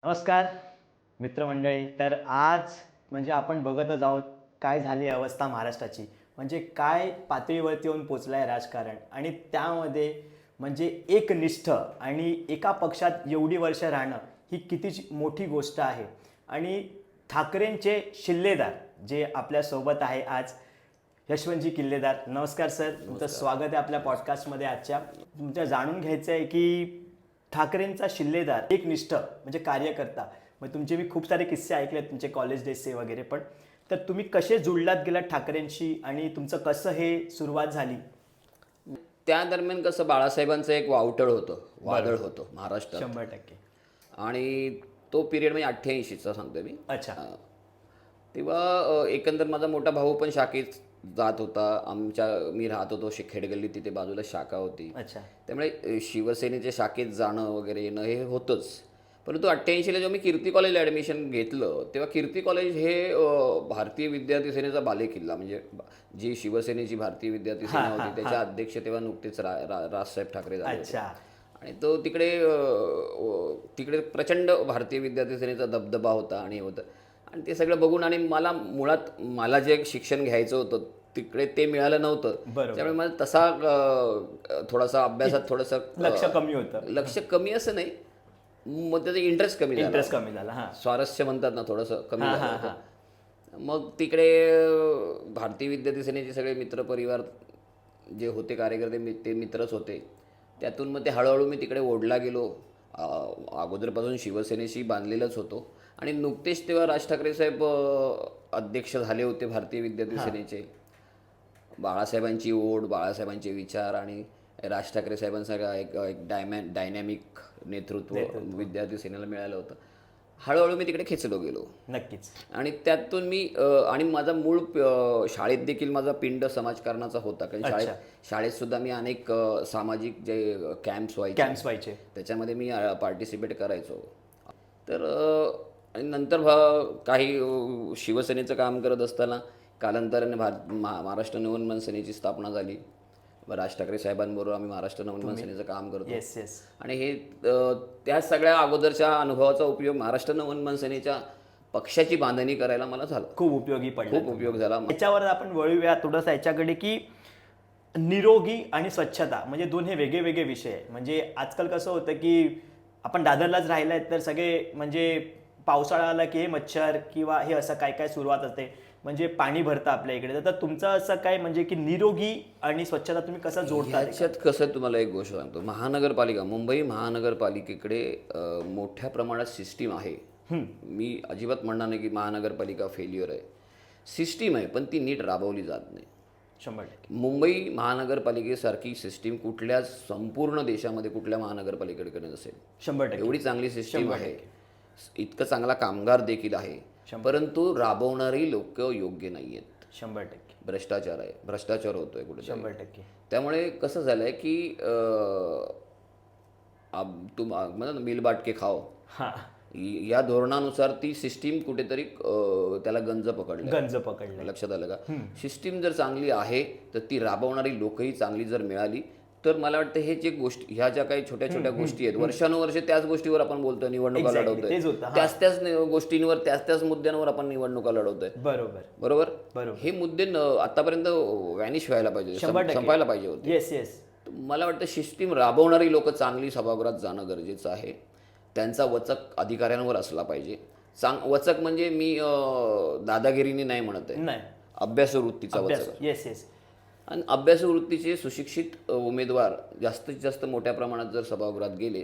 नमस्कार मित्रमंडळी. तर आज म्हणजे आपण बघतच आहोत काय झाली अवस्था महाराष्ट्राची. म्हणजे काय पातळीवरती येऊन पोचलं आहे राजकारण, आणि त्यामध्ये म्हणजे एकनिष्ठ आणि एका पक्षात एवढी वर्ष राहणं ही किती मोठी गोष्ट आहे. आणि ठाकरेंचे शिल्लेदार जे आपल्यासोबत आहे आज, यशवंतजी किल्लेदार. नमस्कार सर, तुमचं स्वागत आहे आपल्या पॉडकास्टमध्ये. आजच्या तुमच्या जाणून घ्यायचं आहे की ठाकरेंचा शिल्लेदार एकनिष्ठ म्हणजे कार्यकर्ता, मग तुमचे मी खूप सारे किस्से ऐकले आहेत तुमचे कॉलेज डेजचे वगैरे, पण तर तुम्ही कसे जुळलात गेलात ठाकरेंशी आणि तुमचं कसं हे सुरुवात झाली? त्या दरम्यान कसं बाळासाहेबांचं एक वावटळ होतं, वादळ होतं महाराष्ट्रात. 100%. आणि तो पिरियड म्हणजे 88चा सांगतो मी. अच्छा. तेव्हा एकंदर माझा मोठा भाऊ पण शाखेत जात होता. मी राहत होतो खेडगल्ली, तिथे बाजूला शाखा होती. अच्छा. त्यामुळे शिवसेनेच्या शाखेत जाणं वगैरे येणं हे होतंच. परंतु 88ला जेव्हा मी कीर्ती कॉलेजला ॲडमिशन घेतलं, तेव्हा कीर्ती कॉलेज हे भारतीय विद्यार्थी सेनेचा बालेकिल्ला, म्हणजे जी शिवसेनेची भारतीय विद्यार्थी सेना होती त्याच्या अध्यक्ष तेव्हा नुकतेच राजसाहेब ठाकरे झाले होते. अच्छा. आणि तो तिकडे प्रचंड भारतीय विद्यार्थी सेनेचा दबदबा होता आणि हे होतं. आणि ते सगळं बघून आणि मला जे शिक्षण घ्यायचं होतं तिकडे ते मिळालं नव्हतं. बरोबर. त्यामुळे मला तसा थोडासा अभ्यासात थोडंसं लक्ष कमी होतं. लक्ष कमी असं नाही, मग त्याचा इंटरेस्ट कमी झाला. हां. स्वारस्य म्हणतात ना, थोडंसं कमी झालं होतं. मग तिकडे भारतीय विद्यार्थी सेनेचे सगळे मित्रपरिवार जे होते, कार्यकर्ते ते मित्रच होते. त्यातून मग ते हळूहळू मी तिकडे ओढला गेलो. अगोदरपासून शिवसेनेशी बांधलेलंच होतो. आणि नुकतेच तेव्हा राज ठाकरे साहेब अध्यक्ष झाले होते भारतीय विद्यार्थी सेनेचे. बाळासाहेबांची ओढ, बाळासाहेबांचे विचार आणि राज ठाकरे साहेबांसारखा एक डायनॅमिक नेतृत्व विद्यार्थी सेनेला मिळालं होतं. हळूहळू मी तिकडे खेचलो गेलो. नक्कीच. आणि त्यातून मी आणि माझा मूळ शाळेत देखील माझा पिंड समाजकारणाचा होता. कारण शाळेत सुद्धा मी अनेक सामाजिक जे कॅम्प्स व्हायचे त्याच्यामध्ये मी पार्टिसिपेट करायचो. तर आणि नंतर काही शिवसेनेचं काम करत असताना कालांतराने महाराष्ट्र नवनिर्माण सेनेची स्थापना झाली. राज ठाकरे साहेबांबरोबर आम्ही महाराष्ट्र नवनिर्माण सेनेचं काम करतो. आणि हे त्या सगळ्या अगोदरच्या अनुभवाचा उपयोग महाराष्ट्र नवनिर्माण सेनेच्या पक्षाची बांधणी करायला मला झाला. खूप उपयोगी पडला. खूप उपयोग झाला. याच्यावर आपण वळूया थोडंसं याच्याकडे की निरोगी आणि स्वच्छता म्हणजे दोन हे वेगळे वेगळे विषय आहे. म्हणजे आजकाल कसं होतं की आपण दादरलाच राहिलं आहे तर सगळे म्हणजे पावसाळा आला की हे मच्छर किंवा हे असं काय काय सुरुवात असते, म्हणजे पाणी भरतं आपल्या इकडे. तर तुमचं असं काय म्हणजे की निरोगी आणि स्वच्छता तुम्ही कसं जोडता? याच्यात कसं तुम्हाला एक गोष्ट सांगतो. महानगरपालिका, मुंबई महानगरपालिकेकडे मोठ्या प्रमाणात सिस्टीम आहे. मी अजिबात म्हणणार नाही की महानगरपालिका फेल्युअर आहे. सिस्टीम आहे पण ती नीट राबवली जात नाही. 100%. मुंबई महानगरपालिकेसारखी सिस्टीम कुठल्या संपूर्ण देशामध्ये कुठल्या महानगरपालिकेकडे नसेल. 100%. एवढी चांगली सिस्टीम आहे. इतकं चांगला कामगार देखील आहे. परंतु राबवणारी लोक योग्य नाही आहेत. 100%. भ्रष्टाचार आहे, भ्रष्टाचार होतोय कुठे. 100%. त्यामुळे कसं झालंय की म्हणा मिल बाटके खाओ, या धोरणानुसार ती सिस्टीम कुठेतरी त्याला गंज पकडलं. लक्षात आलं का? सिस्टीम जर चांगली आहे तर ती राबवणारी लोकही चांगली जर मिळाली तर मला वाटतं हे जे गोष्टी, ह्या ज्या काही छोट्या छोट्या गोष्टी आहेत, वर्षानुवर्षे त्याच गोष्टीवर आपण बोलतोय, निवडणुका लढवतोय, त्याच गोष्टींवर त्याच मुद्द्यांवर आपण निवडणुका लढवतोय. बरोबर. हे मुद्दे आतापर्यंत व्हॅनिश व्हायला पाहिजे, संपायला पाहिजे होते. मला वाटतं सिस्टीम राबवणारी लोक चांगली सभागृहात जाणं गरजेचं आहे. त्यांचा वचक अधिकाऱ्यांवर असला पाहिजे. वचक म्हणजे मी दादागिरीने नाही म्हणत आहे, अभ्यासू वृत्तीचा वचक. आणि अभ्यासू वृत्तीचे सुशिक्षित उमेदवार जास्तीत जास्त मोठ्या प्रमाणात जर सभागृहात गेले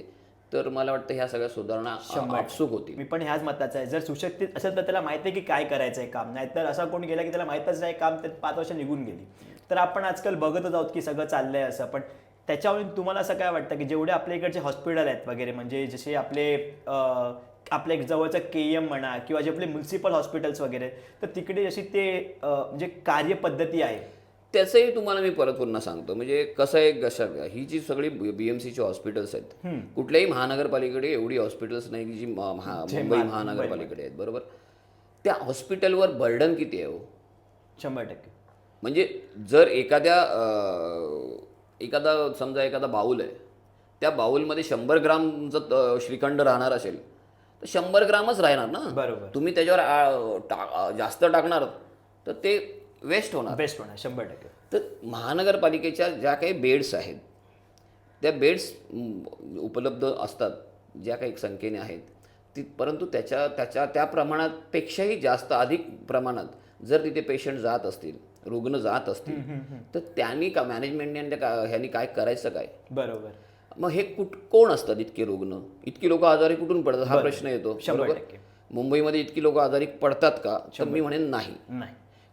तर मला वाटतं ह्या सगळ्या सुधारणा आपसूक होतील. मी पण ह्याच मताचा आहे. जर सुशिक्षित असेल तर त्याला माहिती आहे की काय करायचं आहे काम, नाहीतर असा कोण गेला की त्याला माहीतच नाही काम, त्यात 5 वर्ष निघून गेली. तर आपण आजकाल बघतच आहोत की सगळं चाललंय असं. पण त्याच्यावरून तुम्हाला असं काय वाटतं की जेवढे आपल्या इकडचे हॉस्पिटल आहेत वगैरे, म्हणजे जसे आपल्या एक जवळचं KM म्हणा किंवा जे आपले म्युन्सिपल हॉस्पिटल्स वगैरे, तर तिकडे जशी ते म्हणजे कार्यपद्धती आहे त्याचंही तुम्हाला मी परत पुन्हा सांगतो. म्हणजे कसं आहे, ही जी सगळी BMCची हॉस्पिटल्स आहेत, कुठल्याही महानगरपालिकेकडे एवढी हॉस्पिटल्स नाही की जी मुंबई महानगरपालिकेकडे आहेत. बरोबर. त्या हॉस्पिटलवर बर्डन किती आहे हो? 100%. म्हणजे जर समजा एखादा बाऊल आहे, त्या बाऊलमध्ये 100 ग्राम जर श्रीखंड राहणार असेल तर 100 ग्रामच राहणार ना. बरोबर. तुम्ही त्याच्यावर जास्त टाकणार तर ते वेस्ट होणार. बेस्ट होणार 100%. तर महानगरपालिकेच्या ज्या काही बेड्स आहेत त्या बेड्स उपलब्ध असतात ज्या काही संख्येने आहेत परंतु त्या प्रमाणापेक्षाही जास्त अधिक प्रमाणात जर तिथे पेशंट जात असतील, रुग्ण जात असतील, तर त्यांनी का मॅनेजमेंटने ह्यांनी काय करायचं काय. बरोबर. मग हे कोण असतात इतके रुग्ण, इतकी लोक आजारी कुठून पडतात हा प्रश्न येतो. 100%. मुंबईमध्ये इतकी लोक आजारी पडतात का, तर मी म्हणेन नाही.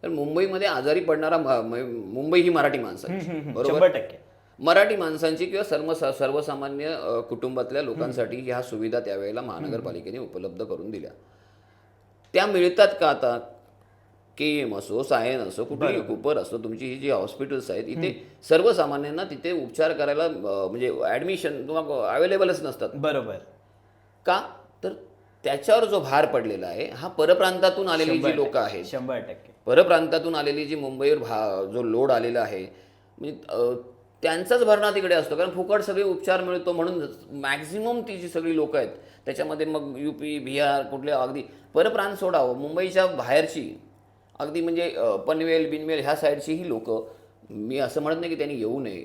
कारण मुंबईमध्ये आजारी पडणारा मुंबई ही मराठी माणसांची, बरोबर, 100%. मराठी माणसांची किंवा सर्वसामान्य कुटुंबातल्या लोकांसाठी ह्या सुविधा त्यावेळेला महानगरपालिकेने उपलब्ध करून दिल्या. त्या मिळतात का आता. KM असो, सायन असो, कुठेही कुपर असो, तुमची ही जी हॉस्पिटल्स आहेत इथे सर्वसामान्यांना तिथे उपचार करायला म्हणजे ॲडमिशन किंवा अवेलेबलच नसतात. बरोबर. का तर त्याच्यावर जो भार पडलेला आहे हा परप्रांतातून आलेली जी लोक आहेत, 100%. परप्रांतातून आलेली जी मुंबईवर जो लोड आलेला आहे म्हणजे त्यांचाच भरणा तिकडे असतो. कारण फुकट सगळे उपचार मिळतो म्हणून मॅक्झिमम ती जी सगळी लोक आहेत त्याच्यामध्ये मग UP, बिहार, कुठले अगदी परप्रांत सोडावं, मुंबईच्या बाहेरची अगदी म्हणजे पनवेल ह्या साईडची ही लोक, मी असं म्हणत नाही की त्यांनी येऊ नये,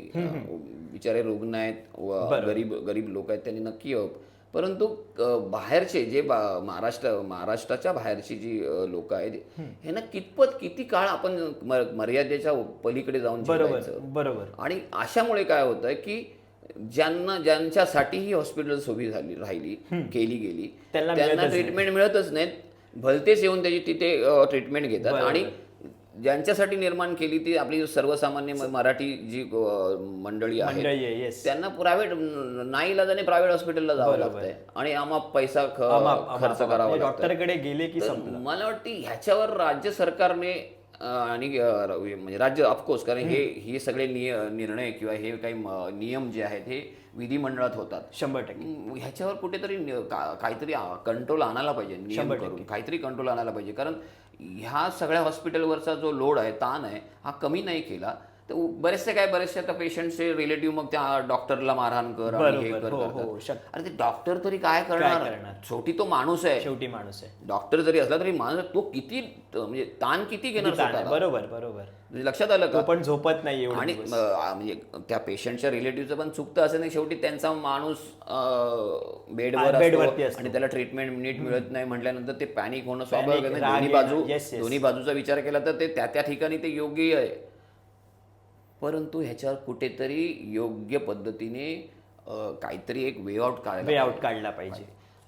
बिचारे रुग्ण आहेत व गरीब लोक आहेत त्यांनी नक्की यावं, परंतु बाहेरचे जे महाराष्ट्राच्या बाहेरची जी लोक आहेत ह्यांना किती काळ आपण मर्यादेच्या पलीकडे जाऊन जिंकायचं. बरोबर. आणि अशामुळे काय होतं की ज्यांच्यासाठी ही हॉस्पिटल्स उभी राहिली केली गेली त्यांना ट्रीटमेंट मिळतच नाहीत. भलतेच येऊन त्याची तिथे ट्रीटमेंट घेतात. आणि ज्यांच्यासाठी निर्माण केली ती आपली सर्वसामान्य मराठी जी मंडळी आहे त्यांना प्रायव्हेट नाईलाजाने प्रायव्हेट हॉस्पिटलला जावं लागतंय आणि पैसा खर्च करावा डॉक्टरकडे गेले की मला वाटतं ह्याच्यावर राज्य सरकारने आणि म्हणजे राज्य ऑफकोर्स, कारण हे सगळे निर्णय किंवा हे काही नियम जे आहेत हे विधिमंडळात होतात. 100%. ह्याच्यावर कुठेतरी काहीतरी कंट्रोल आणायला पाहिजे, नियम करून काहीतरी कंट्रोल आणायला पाहिजे. कारण ह्या सगळ्या हॉस्पिटलवरचा जो लोड आहे, ताण आहे, हा कमी नाही केला तर बरेचसे आता पेशंटचे रिलेटिव्ह मग त्या डॉक्टरला मारहाण कर आणि हे कर. अरे ते डॉक्टर तरी काय करणार, शेवटी तो माणूस आहे. डॉक्टर जरी असला तरी माणूस, तो किती म्हणजे ताण किती घेणार. बरोबर. म्हणजे लक्षात आलं का. पण झोपत नाही आणि म्हणजे त्या पेशंटच्या रिलेटिव्हचं पण चुकतं असं नाही, शेवटी त्यांचा माणूस बेडवर असतो आणि त्याला ट्रीटमेंट नीट मिळत नाही म्हटल्यानंतर ते पॅनिक होणं स्वाभाविक आहे. दोन्ही बाजूचा विचार केला तर ते त्या ठिकाणी ते योग्य आहे. परंतु ह्याच्यावर कुठेतरी योग्य पद्धतीने काहीतरी एक वे आउट काढला पाहिजे.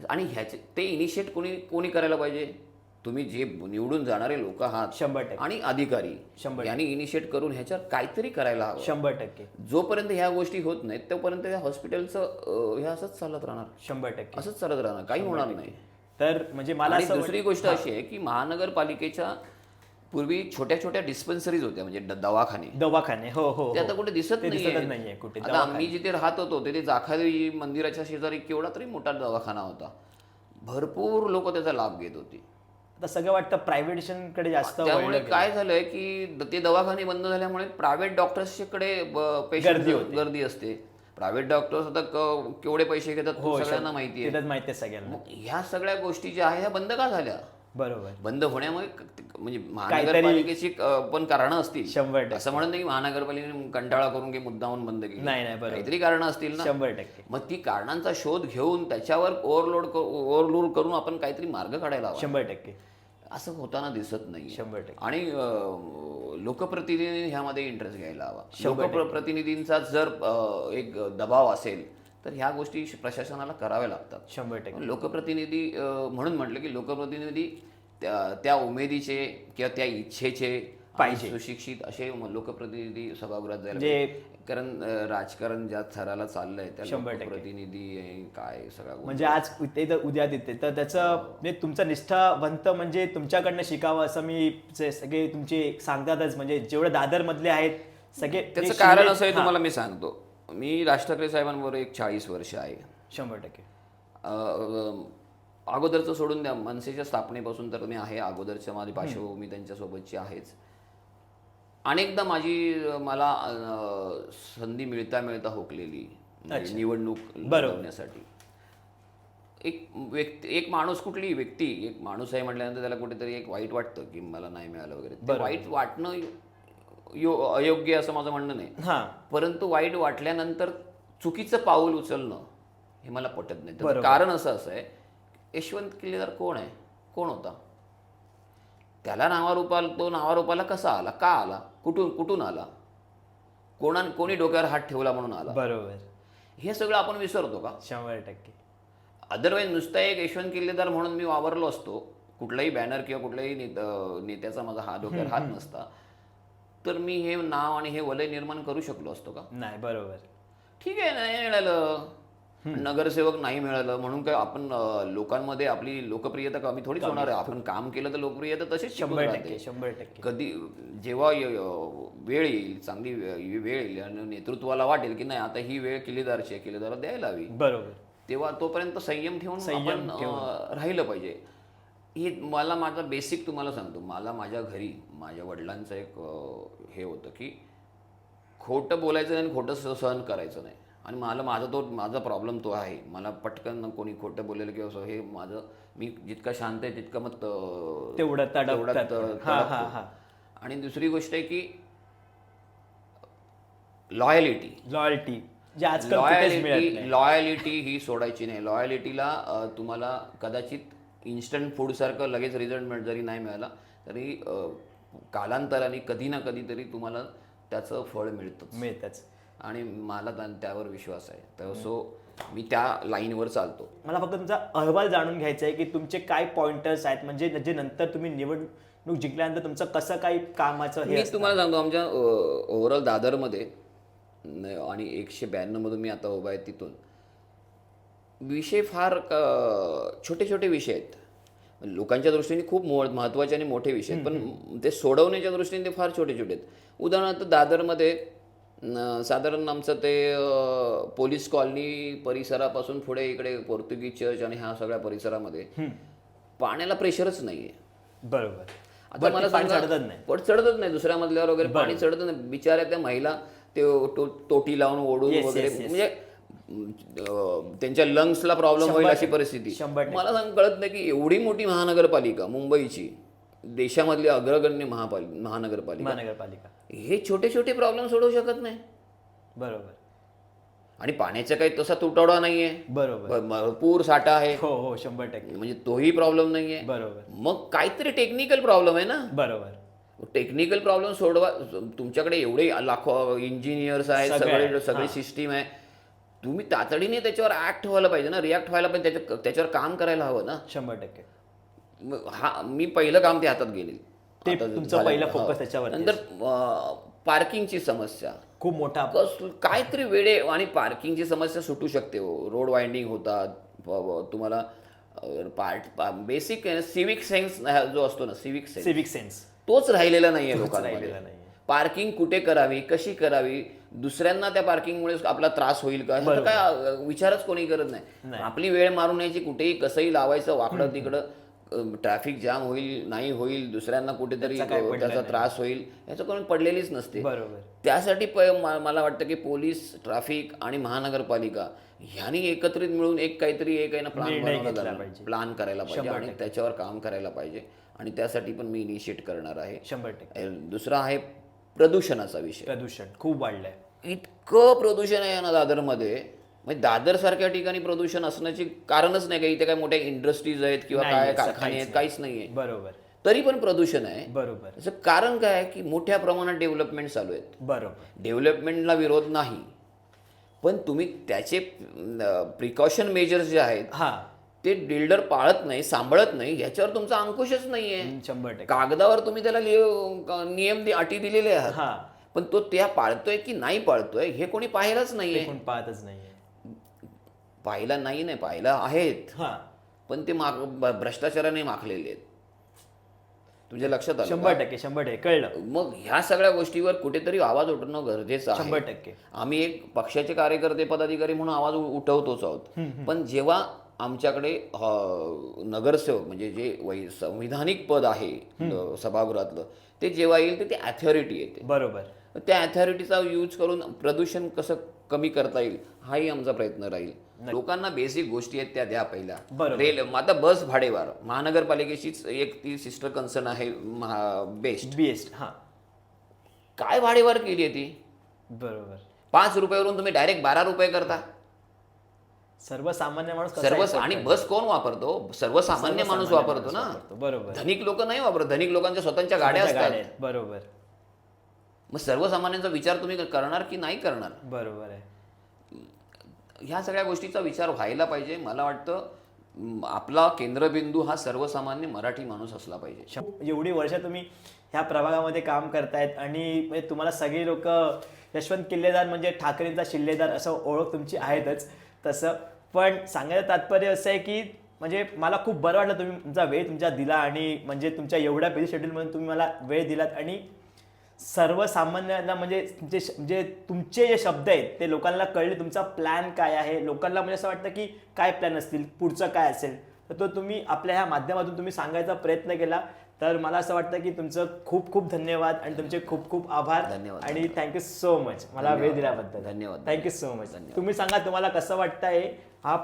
आणि ते इनिशिएट कोणी करायला पाहिजे. तुम्ही जे निवडून जाणारे लोक आहात 100% आणि अधिकारी यांनी इनिशिएट करून ह्याच्यावर काहीतरी करायला हवं. 100%. जोपर्यंत ह्या गोष्टी होत नाहीत तोपर्यंत या हॉस्पिटलचं हे असंच चालत राहणार. 100% असंच चालत राहणार, काही होणार नाही. तर म्हणजे मला दुसरी गोष्ट अशी आहे की महानगरपालिकेच्या पूर्वी छोट्या डिस्पेन्सरीज होत्या म्हणजे दवाखाने हो ते आता कुठे दिसत नाहीये कुठे. आता आम्ही जिथे राहत होतो तिथे जाखादेवी मंदिराच्या शेजारी केवढा तरी मोठा दवाखाना होता, भरपूर लोक त्याचा लाभ घेत होते. आता सगळं वाटतं प्रायव्हेटेशनकडे जास्त. त्यामुळे काय झालंय की ते दवाखाने बंद झाल्यामुळे प्रायव्हेट डॉक्टर्सकडे गर्दी असते. प्रायव्हेट डॉक्टर्स आता केवढे पैसे घेतात सगळ्यांना माहिती आहे सगळ्यांना. ह्या सगळ्या गोष्टी ज्या आहेत ह्या बंद का झाल्या. बरोबर. बंद होण्यामुळे म्हणजे महानगरपालिकेची पण कारणं असतील. 100%. असं म्हणत नाही की महानगरपालिकेने कंटाळा करून की मुद्दामून बंद केली, नाही. काहीतरी कारणं असतील ना. 100%. मग ती कारणांचा शोध घेऊन त्याच्यावर ओव्हरलोड करून आपण काहीतरी मार्ग काढायला हवा. 100%. असं होताना दिसत नाही. 100%. आणि लोकप्रतिनिधी ह्यामध्ये इंटरेस्ट घ्यायला हवा. लोकप्रतिनिधींचा जर एक दबाव असेल तर ह्या गोष्टी प्रशासनाला कराव्या लागतात. 100%. लोकप्रतिनिधी म्हणून म्हटलं की लोकप्रतिनिधी त्या उमेदीचे किंवा त्या इच्छेचे पाहिजे सुशिक्षित असे लोकप्रतिनिधी सभागृहात जायला. कारण राजकारण ज्या थराला चाललंय त्या लोकप्रतिनिधी काय सगळं म्हणजे आज उद्या तिथे तर त्याचं म्हणजे तुमचं निष्ठावंत म्हणजे तुमच्याकडनं शिकावं असं मी सगळे तुमचे सांगतातच. म्हणजे जेवढे दादर मधले आहेत सगळे त्याचं कारण असं आहे तुम्हाला मी सांगतो. मी राज ठाकरे साहेबांबरोबर एक 40 वर्ष आहे. 100%. अगोदरचं सोडून द्या, मनसेच्या स्थापनेपासून तर मी आहे, अगोदरच्या माझी पार्श्वभूमी त्यांच्यासोबतची आहेच. अनेकदा मला संधी मिळता हुकलेली निवडणूक लढवण्यासाठी. एक व्यक्ती, एक माणूस, कुठलीही व्यक्ती, एक माणूस आहे म्हटल्यानंतर त्याला कुठेतरी एक वाईट वाटतं की मला नाही मिळालं वगैरे. ते वाईट वाटणं अयोग्य असं माझं म्हणणं नाही, परंतु वाईट वाटल्यानंतर चुकीचं पाऊल उचलणं हे मला पटत नाही. त्याचं कारण असं आहे, यशवंत किल्लेदार कोण आहे, कोण होता, त्याला तो नावारूपाला कसा आला, का आला, कुठून आला, कोणी डोक्यावर हात ठेवला म्हणून आला. बरोबर. हे सगळं आपण विसरतो का? 100%. अदरवाईज नुसता एक यशवंत किल्लेदार म्हणून मी वावरलो असतो, कुठलाही बॅनर किंवा कुठल्याही नेत्याचा माझा डोक्यावर हात नसता, तर मी हे नाव आणि हे वलय निर्माण करू शकलो असतो का? नाही. बरोबर. ठीक आहे, नाही मिळालं, नगरसेवक नाही मिळालं म्हणून काय आपण लोकांमध्ये आपली लोकप्रियता कमी थोडीच होणार आहे. आपण काम केलं तर लोकप्रियता तशीच 100%. कधी जेव्हा वेळ येईल, चांगली वेळ येईल आणि नेतृत्वाला वाटेल की नाही आता ही वेळ किल्लेदारची आहे, किल्लेदाराला द्यायला हवी, बरोबर, तेव्हा तोपर्यंत संयम ठेवून आपण राहिलं पाहिजे. ही माझा बेसिक तुम्हाला सांगतो, माझ्या घरी माझ्या वडिलांचं एक हे होतं की खोटं बोलायचं नाही आणि खोटं सहन करायचं नाही. आणि माझा प्रॉब्लेम तो आहे, मला पटकन कोणी खोटं बोललेलं किंवा हे मी जितका शांत आहे तितकं मग तेवढं तडपतो. आणि दुसरी गोष्ट आहे की लॉयलिटी ही सोडायची नाही. लॉयलिटीला तुम्हाला कदाचित इन्स्टंट फूड सारखं लगेच रिझल्ट जरी नाही मिळाला तरी कालांतराने कधी ना कधी तरी तुम्हाला त्याचं फळ मिळतंच. आणि मला त्यावर विश्वास आहे, तर सो मी त्या लाईनवर चालतो. मला फक्त तुमचा अहवाल जाणून घ्यायचा आहे की तुमचे काय पॉइंटर्स आहेत, म्हणजे जे नंतर तुम्ही निवडणूक जिंकल्यानंतर तुमचं कसं काय कामाचं मी तुम्हाला सांगतो. आमच्या ओव्हरऑल दादरमध्ये आणि 192 मधून मी आता उभा आहे, तिथून विषय फार छोटे छोटे विषय आहेत, लोकांच्या दृष्टीने खूप महत्त्वाचे आणि मोठे विषय आहेत, पण ते सोडवण्याच्या दृष्टीने ते फार छोटे छोटे आहेत. उदाहरणार्थ दादरमध्ये साधारण आमचं ते पोलीस कॉलनी परिसरापासून पुढे इकडे पोर्तुगीज चर्च आणि ह्या सगळ्या परिसरामध्ये पाण्याला प्रेशरच नाहीये. बरोबर. आता मला चढतच नाही दुसऱ्या मजल्यावर वगैरे, पाणी चढत नाही. बिचाऱ्या त्या महिला ते टोटी लावून ओढून वगैरे, म्हणजे त्यांच्या लंग्सला प्रॉब्लेम होईल अशी परिस्थिती. मला कळत नाही की एवढी मोठी महानगरपालिका, मुंबईची देशामधली अग्रगण्य महानगरपालिका हे छोटे छोटे प्रॉब्लेम सोडवू शकत नाही. बरोबर. आणि पाण्याचा काही तसा तुटवडा नाहीये. बरोबर. पूर साठा आहे. हो 100%. म्हणजे तोही प्रॉब्लेम नाहीये. बरोबर. मग काहीतरी टेक्निकल प्रॉब्लेम आहे ना. बरोबर. टेक्निकल प्रॉब्लेम सोडवा. तुमच्याकडे एवढे लाखो इंजिनियर्स आहेत, सगळी सिस्टीम आहे, तुम्ही तातडीने त्याच्यावर ऍक्ट व्हायला पाहिजे ना, रिॲक्ट व्हायला पाहिजे, त्याच्यावर काम करायला हवं ना. 100%. मी पहिलं काम ते हातात गेले. तुमचं पहिलं फोकस त्याच्यावर. नंतर पार्किंगची समस्या खूप मोठा, काहीतरी वेळे, आणि पार्किंगची समस्या सुटू शकते. रोड वाइंडिंग होतात, तुम्हाला बेसिक सिविक सेन्स जो असतो ना, सिविक सेन्स तोच राहिलेला नाहीये लोकांना. पार्किंग कुठे करावी, कशी करावी, दुसऱ्यांना त्या पार्किंगमुळे आपला त्रास होईल का, ह्याचा काय विचारच कोणी करत नाही. आपली वेळ मारून यायची, कुठेही कसंही लावायचं, वाकडं तिकडं, ट्रॅफिक जाम होईल नाही होईल, दुसऱ्यांना कुठेतरी त्याचा त्रास होईल, याचं कोणी पडलेलीच नसते. बरोबर. त्यासाठी मला वाटतं की पोलीस, ट्रॅफिक आणि महानगरपालिका ह्यांनी एकत्रित मिळून काहीतरी एक आहे ना प्लान करायला पाहिजे आणि त्याच्यावर काम करायला पाहिजे. आणि त्यासाठी पण मी इनिशिएट करणार आहे. 100%. दुसरा आहे प्रदूषणाचा विषय. प्रदूषण खूप वाढलंय. इतकं प्रदूषण आहे ना दादरमध्ये, म्हणजे दादर सारख्या ठिकाणी प्रदूषण असण्याची कारणच नाही का. इथे काय मोठ्या इंडस्ट्रीज आहेत किंवा काय कारखाने आहेत, काहीच नाहीये. बरोबर. तरी पण प्रदूषण आहे. बरोबर. त्याचं कारण काय आहे की मोठ्या प्रमाणात डेव्हलपमेंट चालू आहेत. बरोबर. डेव्हलपमेंटला विरोध नाही, पण तुम्ही त्याचे प्रिकॉशन मेजर्स जे आहेत ते बिल्डर पाळत नाही, सांभाळत नाही, याच्यावर तुमचा अंकुशच नाहीये. 100%. कागदावर तुम्ही त्याला नियम अटी दिलेले आहात, पण तो त्या पाळतोय की नाही पाळतोय हे कोणी पाहिलंच नाहीये. पाहतच नाहीये. पाहिलं आहेत, पण ते भ्रष्टाचाराने माखलेले आहेत. तुझ्या लक्षात आलं? 100% कळलं. मग ह्या सगळ्या गोष्टीवर कुठेतरी आवाज उठवणं गरजेचं आहे. 100%. आम्ही एक पक्षाचे कार्यकर्ते, पदाधिकारी म्हणून आवाज उठवतोच आहोत, पण जेव्हा आमच्याकडे नगरसेवक म्हणजे जे संविधानिक पद आहे सभागृहातलं, ते जेव्हा येईल ते अथॉरिटी येते. बरोबर. त्या अथॉरिटीचा यूज करून प्रदूषण कसं कमी करता येईल हाही आमचा प्रयत्न राहील. लोकांना बेसिक गोष्टी आहेत त्या द्या पहिल्या. बरोबर. रेल आता बस भाडेवार महानगरपालिकेचीच एक ती सिस्टर कन्सर्न आहे बेस्ट. हा काय भाडेवार केली आहे ती? बरोबर. 5 रुपयावरून तुम्ही डायरेक्ट 12 रुपये करता. सर्वसामान्य माणूस कसा आणि बस कोण वापरतो? सर्वसामान्य माणूस वापरतो ना. बरोबर. धनिक लोक नाही वापरत. धनिक लोकांच्या स्वतःच्या गाड्या असतात. बरोबर. मग सर्वसामान्यांचा विचार तुम्ही करणार की नाही करणार? बरोबर आहे. ह्या सगळ्या गोष्टीचा विचार व्हायला पाहिजे. मला वाटतं आपला केंद्रबिंदू हा सर्वसामान्य मराठी माणूस असला पाहिजे. एवढी वर्ष तुम्ही ह्या प्रभागामध्ये काम करतायत आणि म्हणजे तुम्हाला सगळी लोक यशवंत किल्लेदार म्हणजे ठाकरेंचा शिल्लेदार असं ओळख तुमची आहेतच. तसं पण सांगायचं तात्पर्य असं आहे की म्हणजे मला खूप बरं वाटलं तुम्ही तुमचा वेळ तुमच्या दिला आणि म्हणजे तुमच्या एवढ्या बिझी शेड्यूलमध्ये तुम्ही मला वेळ दिलात आणि सर्वसामान्यांना म्हणजे तुमचे जे शब्द आहेत ते लोकांना कळले. तुमचा प्लॅन काय आहे लोकांना म्हणजे असं वाटतं की काय प्लॅन असतील पुढचं काय असेल तर तो तुम्ही आपल्या ह्या माध्यमातून तुम्ही सांगायचा प्रयत्न केला. तर मला असं वाटतं की तुमचं खूप खूप धन्यवाद आणि तुमचे खूप खूप आभार. धन्यवाद आणि थँक्यू सो मच मला वेळ दिल्याबद्दल. धन्यवाद. Thank you so much. तुम्ही सांगा तुम्हाला कसं वाटतंय हा